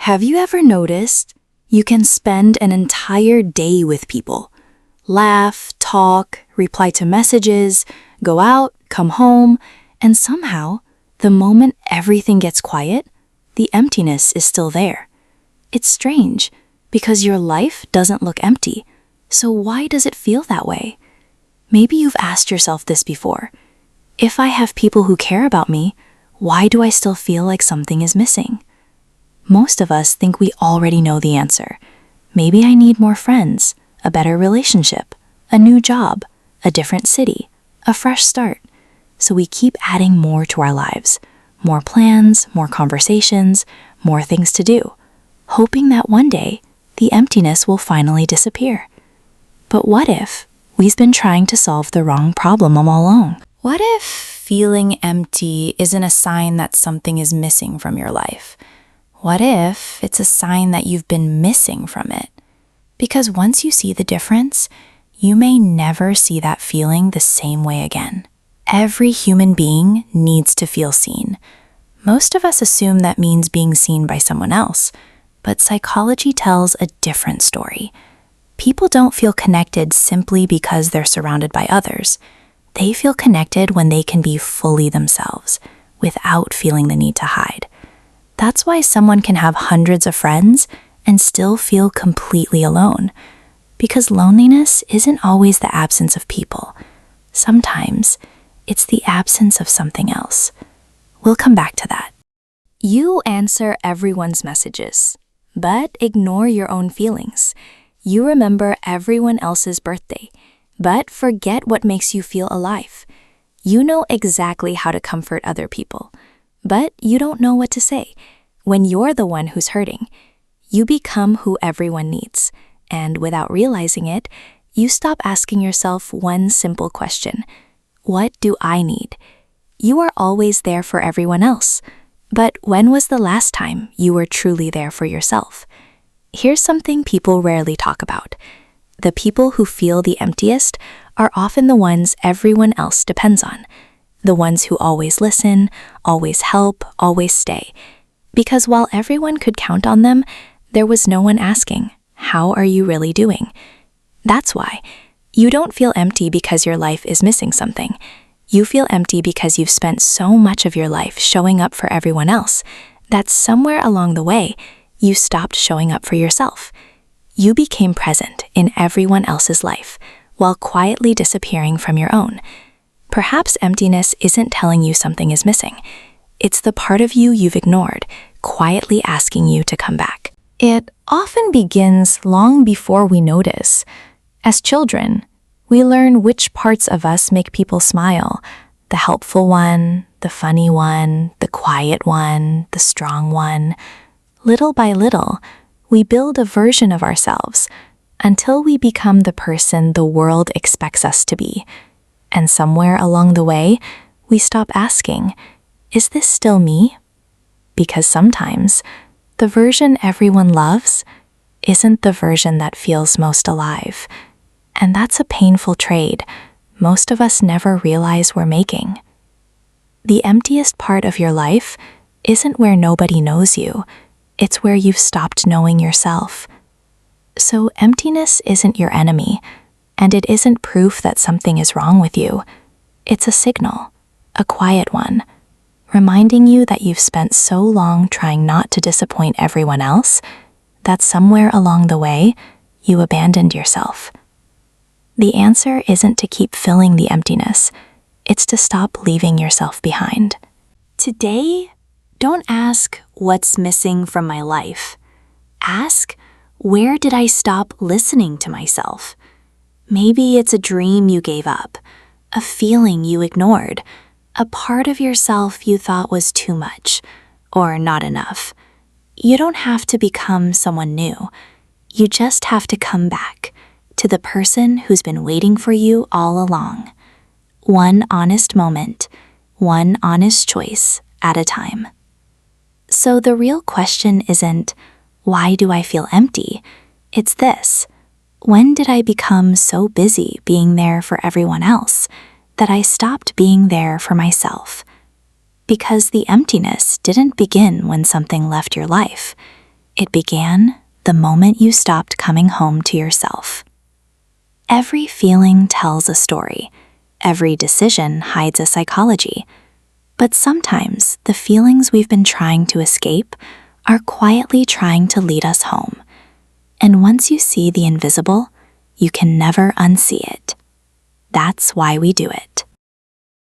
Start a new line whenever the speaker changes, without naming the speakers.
Have you ever noticed you can spend an entire day with people? Laugh, talk, reply to messages, go out, come home, and somehow, the moment everything gets quiet, the emptiness is still there. It's strange, because your life doesn't look empty. So why does it feel that way? Maybe you've asked yourself this before. If I have people who care about me, why do I still feel like something is missing? Most of us think we already know the answer. Maybe I need more friends, a better relationship, a new job, a different city, a fresh start. So we keep adding more to our lives, more plans, more conversations, more things to do, hoping that one day the emptiness will finally disappear. But what if we've been trying to solve the wrong problem all along? What if feeling empty isn't a sign that something is missing from your life? What if it's a sign that you've been missing from it? Because once you see the difference, you may never see that feeling the same way again. Every human being needs to feel seen. Most of us assume that means being seen by someone else, but psychology tells a different story. People don't feel connected simply because they're surrounded by others. They feel connected when they can be fully themselves, without feeling the need to hide. That's why someone can have hundreds of friends and still feel completely alone. Because loneliness isn't always the absence of people. Sometimes it's the absence of something else. We'll come back to that. You answer everyone's messages, but ignore your own feelings. You remember everyone else's birthday, but forget what makes you feel alive. You know exactly how to comfort other people, but you don't know what to say. When you're the one who's hurting, you become who everyone needs, and without realizing it, you stop asking yourself one simple question: what do I need? You are always there for everyone else, but when was the last time you were truly there for yourself? Here's something people rarely talk about. The people who feel the emptiest are often the ones everyone else depends on. The ones who always listen, always help, always stay. Because while everyone could count on them, there was no one asking, how are you really doing? That's why you don't feel empty because your life is missing something. You feel empty because you've spent so much of your life showing up for everyone else that somewhere along the way, you stopped showing up for yourself. You became present in everyone else's life while quietly disappearing from your own. Perhaps emptiness isn't telling you something is missing. It's the part of you you've ignored, quietly asking you to come back. It often begins long before we notice. As children, we learn which parts of us make people smile: the helpful one, the funny one, the quiet one, the strong one. Little by little, we build a version of ourselves until we become the person the world expects us to be. And somewhere along the way, we stop asking, is this still me? Because sometimes, the version everyone loves isn't the version that feels most alive. And that's a painful trade most of us never realize we're making. The emptiest part of your life isn't where nobody knows you. It's where you've stopped knowing yourself. So emptiness isn't your enemy, and it isn't proof that something is wrong with you. It's a signal, a quiet one, reminding you that you've spent so long trying not to disappoint everyone else that somewhere along the way, you abandoned yourself. The answer isn't to keep filling the emptiness. It's to stop leaving yourself behind. Today, don't ask, what's missing from my life? Ask, where did I stop listening to myself? Maybe it's a dream you gave up, a feeling you ignored, a part of yourself you thought was too much or not enough. You don't have to become someone new. You just have to come back to the person who's been waiting for you all along. One honest moment, one honest choice at a time. So the real question isn't, why do I feel empty? It's this: when did I become so busy being there for everyone else that I stopped being there for myself? Because the emptiness didn't begin when something left your life. It began the moment you stopped coming home to yourself. Every feeling tells a story. Every decision hides a psychology. But sometimes the feelings we've been trying to escape are quietly trying to lead us home. And once you see the invisible, you can never unsee it. That's why we do it.